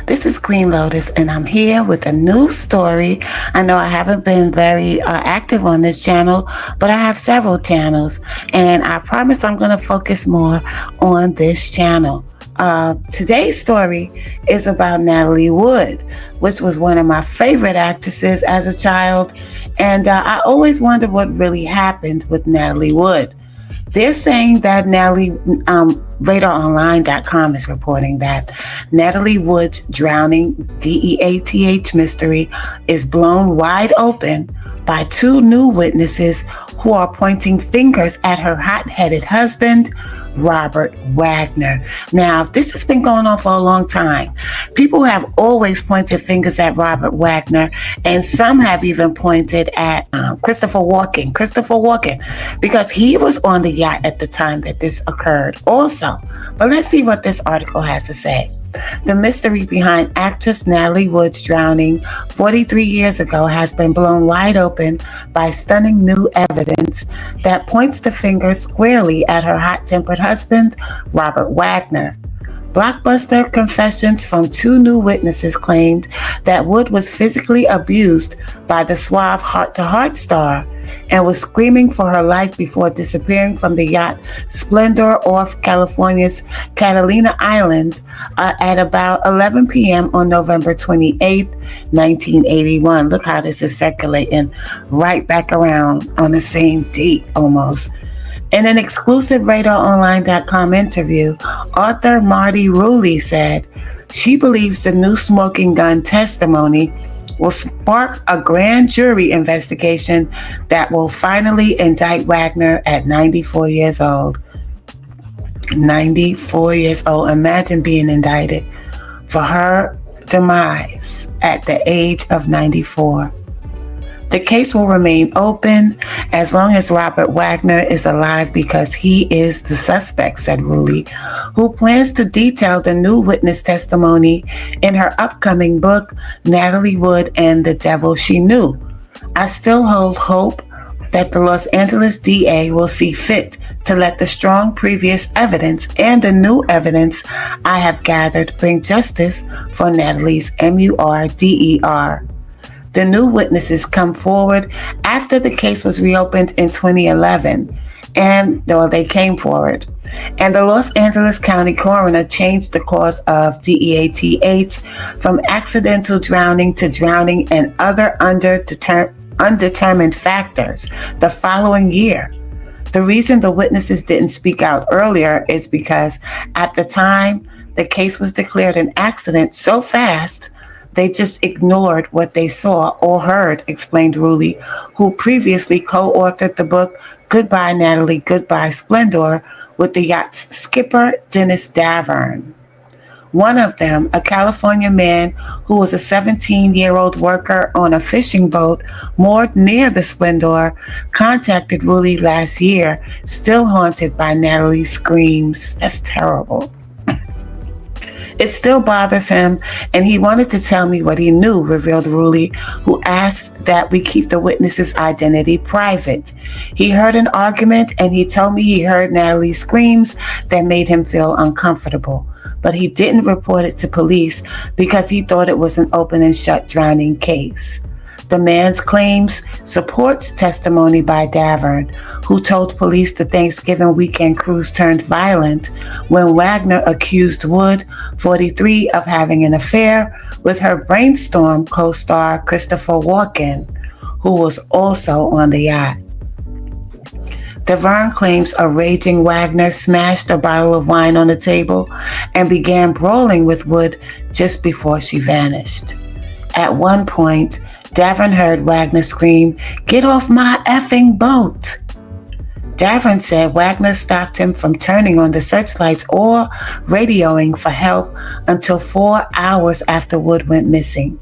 This is Queen Lotus, and I'm here with a new story. I know I haven't been very active on this channel, but I have several channels, and I promise I'm going to focus more on this channel. Today's story is about Natalie Wood, which was one of my favorite actresses as a child, and I always wondered what really happened with Natalie Wood. They're saying that RadarOnline.com is reporting that Natalie Wood's drowning DEATH mystery is blown wide open by two new witnesses who are pointing fingers at her hot-headed husband, Robert Wagner. Now, this has been going on for a long time. People have always pointed fingers at Robert Wagner, and some have even pointed at Christopher Walken, because he was on the yacht at the time that this occurred also. But let's see what this article has to say. The mystery behind actress Natalie Wood's drowning 43 years ago has been blown wide open by stunning new evidence that points the finger squarely at her hot-tempered husband, Robert Wagner. Blockbuster confessions from two new witnesses claimed that Wood was physically abused by the suave heart-to-heart star and was screaming for her life before disappearing from the yacht Splendor off California's Catalina Island at about 11 p.m. on November 28, 1981. Look how this is circulating right back around on the same date almost. In an exclusive RadarOnline.com interview, author Marty Rulli said she believes the new smoking gun testimony will spark a grand jury investigation that will finally indict Wagner at 94 years old. 94 years old. Imagine being indicted for her demise at the age of 94. The case will remain open as long as Robert Wagner is alive because he is the suspect, said Rulli, who plans to detail the new witness testimony in her upcoming book, Natalie Wood and the Devil She Knew. I still hold hope that the Los Angeles DA will see fit to let the strong previous evidence and the new evidence I have gathered bring justice for Natalie's MURDER. The new witnesses come forward after the case was reopened in 2011, and they came forward. And the Los Angeles County coroner changed the cause of DEATH from accidental drowning to drowning and other undetermined factors the following year. The reason the witnesses didn't speak out earlier is because at the time the case was declared an accident so fast, they just ignored what they saw or heard, explained Rulli, who previously co-authored the book Goodbye Natalie, Goodbye Splendor with the yacht's skipper, Dennis Davern. One of them, a California man who was a 17-year-old worker on a fishing boat moored near the Splendor, contacted Rulli last year, still haunted by Natalie's screams. That's terrible. It still bothers him, and he wanted to tell me what he knew, revealed Rulli, who asked that we keep the witness's identity private. He heard an argument, and he told me he heard Natalie's screams that made him feel uncomfortable. But he didn't report it to police because he thought it was an open and shut drowning case. The man's claims supports testimony by Davern, who told police the Thanksgiving weekend cruise turned violent when Wagner accused Wood, 43, of having an affair with her Brainstorm co-star Christopher Walken, who was also on the yacht. Davern claims a raging Wagner smashed a bottle of wine on the table and began brawling with Wood just before she vanished. At one point, Davern heard Wagner scream, "Get off my effing boat!" Davern said Wagner stopped him from turning on the searchlights or radioing for help until 4 hours after Wood went missing.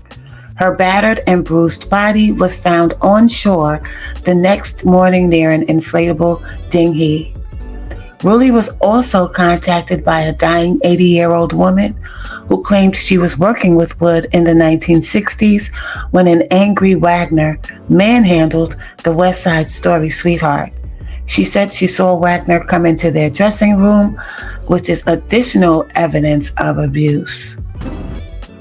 Her battered and bruised body was found on shore the next morning near an inflatable dinghy. Rulli was also contacted by a dying 80-year-old woman who claimed she was working with Wood in the 1960s when an angry Wagner manhandled the West Side Story sweetheart. She said she saw Wagner come into their dressing room, which is additional evidence of abuse.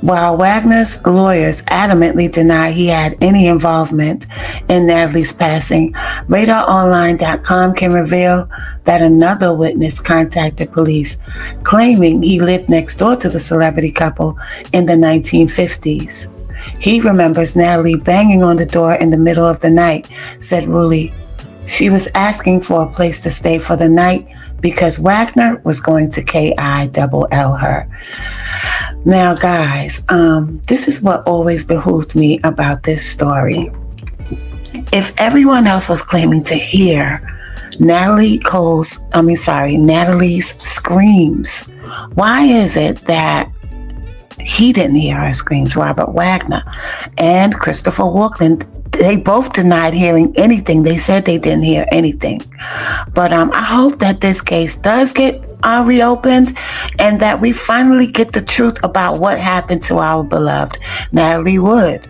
While Wagner's lawyers adamantly deny he had any involvement in Natalie's passing, RadarOnline.com can reveal that another witness contacted police, claiming he lived next door to the celebrity couple in the 1950s. He remembers Natalie banging on the door in the middle of the night, said Rulli. She was asking for a place to stay for the night because Wagner was going to KILL her. Now, guys, this is what always behooved me about this story. If everyone else was claiming to hear Natalie's screams, why is it that he didn't hear her screams, Robert Wagner and Christopher Walken? They both denied hearing anything. They said they didn't hear anything. But I hope that this case does get reopened and that we finally get the truth about what happened to our beloved Natalie Wood.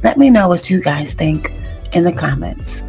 Let me know what you guys think in the comments.